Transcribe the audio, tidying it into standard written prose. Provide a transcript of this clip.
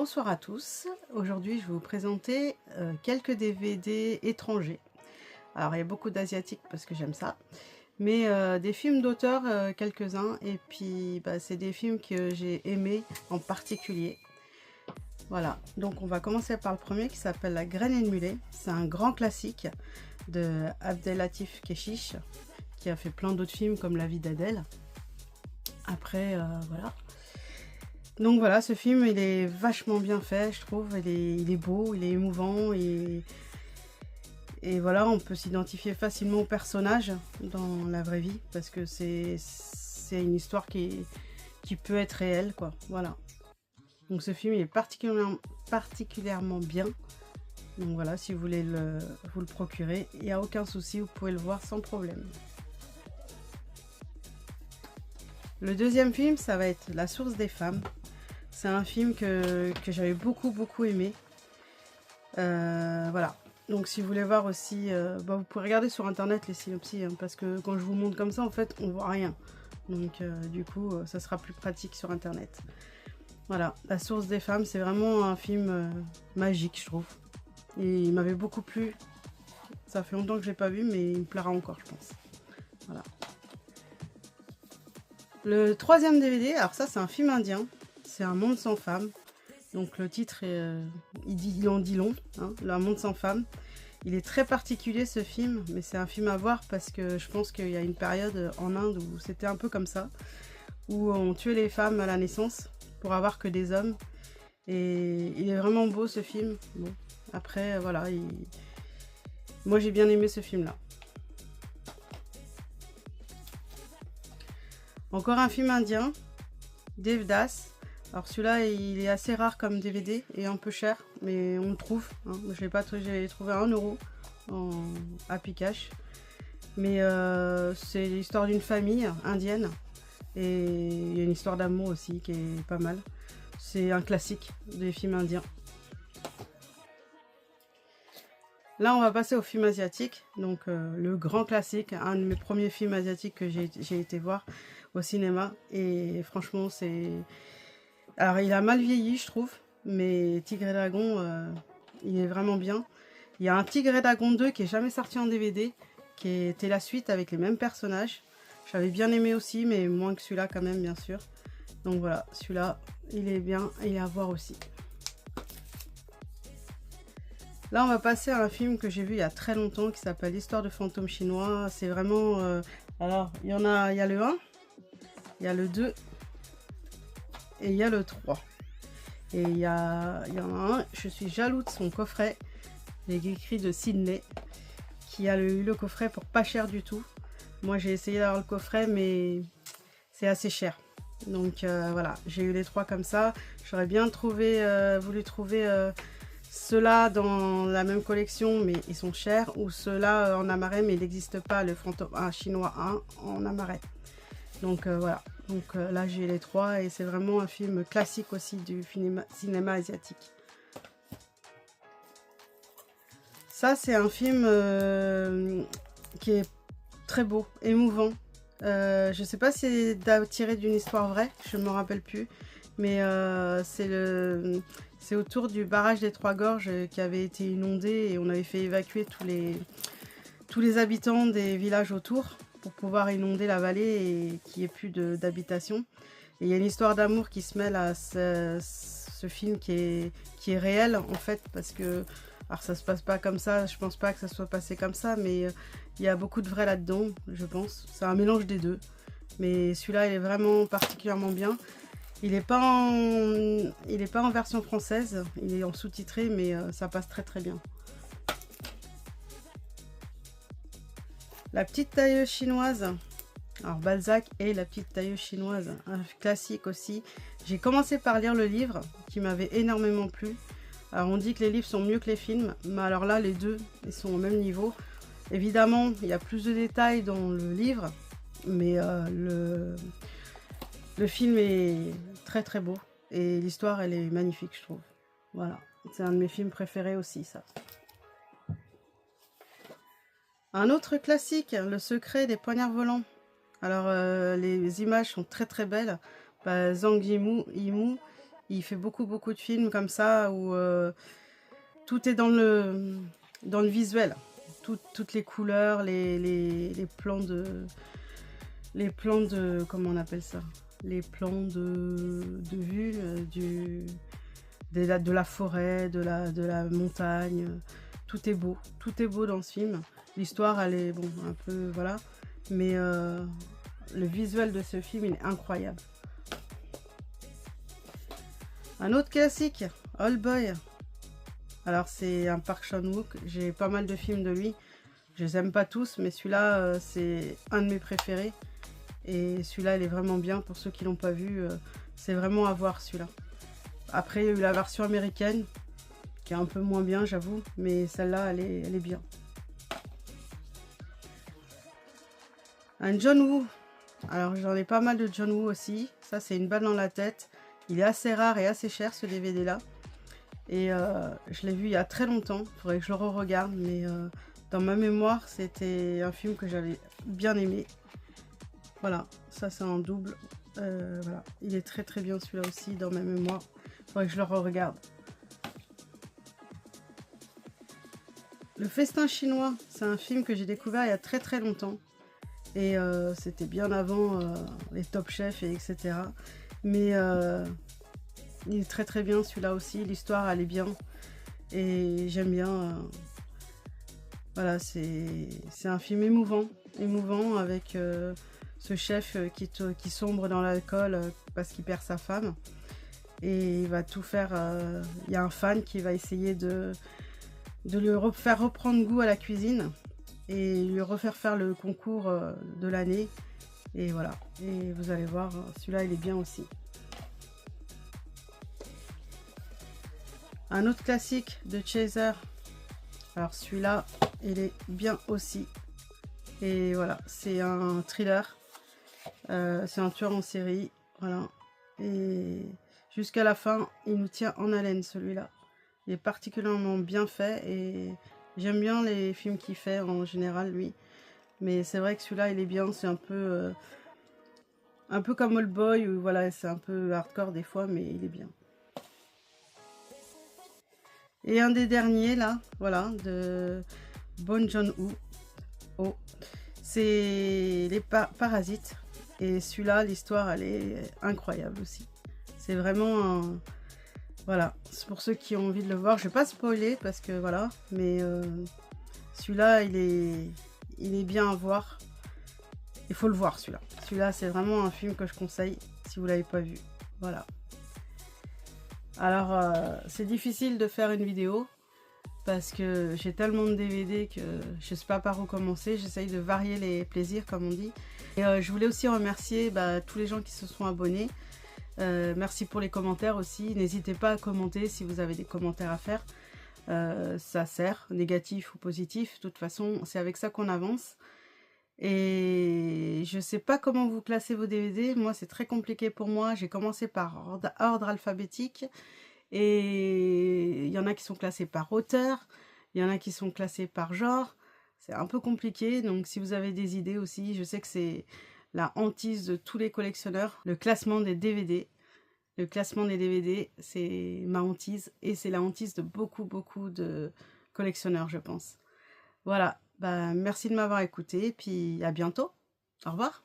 Bonsoir à tous, aujourd'hui je vais vous présenter quelques DVD étrangers. Alors il y a beaucoup d'asiatiques parce que j'aime ça, mais des films d'auteur quelques-uns, et puis c'est des films que j'ai aimés en particulier. Voilà, donc on va commencer par le premier qui s'appelle La Graine et le Mulet. C'est un grand classique de Abdelatif Kechiche qui a fait plein d'autres films comme La vie d'Adèle. Après voilà. Donc voilà, ce film il est vachement bien fait, je trouve. Il est beau, il est émouvant, et voilà, on peut s'identifier facilement au personnage dans la vraie vie parce que c'est une histoire qui peut être réelle, quoi. Voilà. Donc ce film il est particulièrement bien. Donc voilà, si vous voulez vous le procurer, il n'y a aucun souci, vous pouvez le voir sans problème. Le deuxième film, ça va être La source des femmes. C'est un film que j'avais beaucoup aimé. Voilà. Donc si vous voulez voir aussi, vous pouvez regarder sur internet les synopsis, hein, parce que quand je vous montre comme ça, en fait, on voit rien. Donc du coup, ça sera plus pratique sur internet. Voilà, La source des femmes, c'est vraiment un film magique, je trouve. Et il m'avait beaucoup plu. Ça fait longtemps que je l'ai pas vu, mais il me plaira encore, je pense. Voilà. Le troisième DVD, alors ça c'est un film indien. C'est Un monde sans femme. Donc le titre, il en dit long, hein, Un monde sans femme. Il est très particulier ce film, mais c'est un film à voir parce que je pense qu'il y a une période en Inde où c'était un peu comme ça, où on tuait les femmes à la naissance pour avoir que des hommes. Et il est vraiment beau ce film. Bon, après voilà, moi j'ai bien aimé ce film-là. Encore un film indien, Devdas. Alors celui-là, il est assez rare comme DVD et un peu cher, mais on le trouve. Hein. J'ai trouvé à 1 € à Pikache. Mais c'est l'histoire d'une famille indienne. Et il y a une histoire d'amour aussi qui est pas mal. C'est un classique des films indiens. Là, on va passer au film asiatique. Donc le grand classique, un de mes premiers films asiatiques que j'ai été voir au cinéma. Et franchement, c'est... Alors, il a mal vieilli, je trouve, mais Tigre et Dragon, il est vraiment bien. Il y a un Tigre et Dragon 2 qui est jamais sorti en DVD, qui était la suite avec les mêmes personnages. J'avais bien aimé aussi, mais moins que celui-là quand même, bien sûr. Donc voilà, celui-là, il est bien, il est à voir aussi. Là, on va passer à un film que j'ai vu il y a très longtemps, qui s'appelle L'histoire de fantômes chinois. C'est vraiment... Alors, il y a le 1, il y a le 2... et il y a le 3. Et il y en a un, je suis jaloux de son coffret. J'ai écrit de Sydney, qui a eu le coffret pour pas cher du tout. Moi j'ai essayé d'avoir le coffret, mais c'est assez cher. Donc voilà, j'ai eu les 3 comme ça. J'aurais bien voulu trouver ceux-là dans la même collection, mais ils sont chers. Ou ceux-là en amaret, mais il n'existe pas, le fantôme chinois 1 en amaret. Donc voilà. Donc là j'ai les 3 et c'est vraiment un film classique aussi du cinéma asiatique. Ça c'est un film qui est très beau, émouvant. Je sais pas si c'est tiré d'une histoire vraie, je ne me rappelle plus. Mais c'est autour du barrage des Trois Gorges qui avait été inondé et on avait fait évacuer tous les habitants des villages autour pour pouvoir inonder la vallée et qu'il n'y ait plus d'habitation. Et il y a une histoire d'amour qui se mêle à ce film qui est réel en fait, parce que alors ça se passe pas comme ça, je pense pas que ça soit passé comme ça, mais il y a beaucoup de vrai là-dedans, je pense. C'est un mélange des deux. Mais celui-là, il est vraiment particulièrement bien. Il n'est pas en version française, il est en sous-titré, mais ça passe très bien. La petite tailleuse chinoise. Alors Balzac et La petite tailleuse chinoise, un classique aussi. J'ai commencé par lire le livre qui m'avait énormément plu. Alors on dit que les livres sont mieux que les films, mais alors là les deux ils sont au même niveau. Évidemment il y a plus de détails dans le livre, mais le film est très beau et l'histoire elle est magnifique, je trouve. Voilà, c'est un de mes films préférés aussi, ça. Un autre classique, Le secret des poignards volants. Alors les images sont très belles. Zhang Yimou, Il fait beaucoup de films comme ça où tout est dans le visuel. Toutes les couleurs, les plans de... comment on appelle ça? Les plans de vue de la forêt, de la montagne. Tout est beau dans ce film. L'histoire, elle est, bon, un peu, voilà. Mais le visuel de ce film, il est incroyable. Un autre classique, Old Boy. Alors, c'est un Park Chan-wook. J'ai pas mal de films de lui. Je les aime pas tous, mais celui-là, c'est un de mes préférés. Et celui-là, il est vraiment bien. Pour ceux qui l'ont pas vu, c'est vraiment à voir celui-là. Après, il y a eu la version américaine, qui est un peu moins bien, j'avoue. Mais celle-là, elle est bien. Un John Woo. Alors, j'en ai pas mal de John Woo aussi. Ça, c'est Une balle dans la tête. Il est assez rare et assez cher, ce DVD-là. Et je l'ai vu il y a très longtemps. Il faudrait que je le re-regarde. Mais dans ma mémoire, c'était un film que j'avais bien aimé. Voilà, ça c'est en double. Voilà. Il est très bien celui-là aussi dans ma mémoire. Il faudrait que je le re-regarde. Le Festin chinois, c'est un film que j'ai découvert il y a très longtemps. Et c'était bien avant les Top Chef et etc. Mais il est très bien celui-là aussi. L'histoire, elle est bien. Et j'aime bien. Voilà, c'est un film émouvant avec ce chef qui sombre dans l'alcool parce qu'il perd sa femme. Et il va tout faire. Il y a un fan qui va essayer de lui faire reprendre goût à la cuisine et lui refaire faire le concours de l'année. Et voilà. Et vous allez voir, celui-là, il est bien aussi. Un autre classique de Chaser. Alors celui-là, il est bien aussi. Et voilà, c'est un thriller. C'est un tueur en série. Voilà. Et jusqu'à la fin, il nous tient en haleine celui-là. Il est particulièrement bien fait et j'aime bien les films qu'il fait en général, lui. Mais c'est vrai que celui-là, il est bien. C'est un peu comme Old Boy, où voilà, c'est un peu hardcore des fois, mais il est bien. Et un des derniers, là, voilà, de Bong Joon-ho. C'est les Parasites. Et celui-là, l'histoire, elle est incroyable aussi. C'est vraiment un... Voilà, c'est pour ceux qui ont envie de le voir. Je vais pas spoiler parce que voilà, mais celui-là, il est bien à voir. Il faut le voir, celui-là. Celui-là, c'est vraiment un film que je conseille si vous l'avez pas vu. Voilà. Alors, c'est difficile de faire une vidéo parce que j'ai tellement de DVD que je sais pas par où commencer. J'essaye de varier les plaisirs, comme on dit. Et je voulais aussi remercier tous les gens qui se sont abonnés. Merci pour les commentaires aussi. N'hésitez pas à commenter si vous avez des commentaires à faire. Ça sert, négatif ou positif. De toute façon, c'est avec ça qu'on avance. Et je sais pas comment vous classez vos DVD. Moi, c'est très compliqué pour moi. J'ai commencé par ordre alphabétique. Et il y en a qui sont classés par auteur. Il y en a qui sont classés par genre. C'est un peu compliqué. Donc, si vous avez des idées aussi, je sais que c'est la hantise de tous les collectionneurs. Le classement des DVD. Le classement des DVD, c'est ma hantise. Et c'est la hantise de beaucoup de collectionneurs, je pense. Voilà. Merci de m'avoir écouté. Puis à bientôt. Au revoir.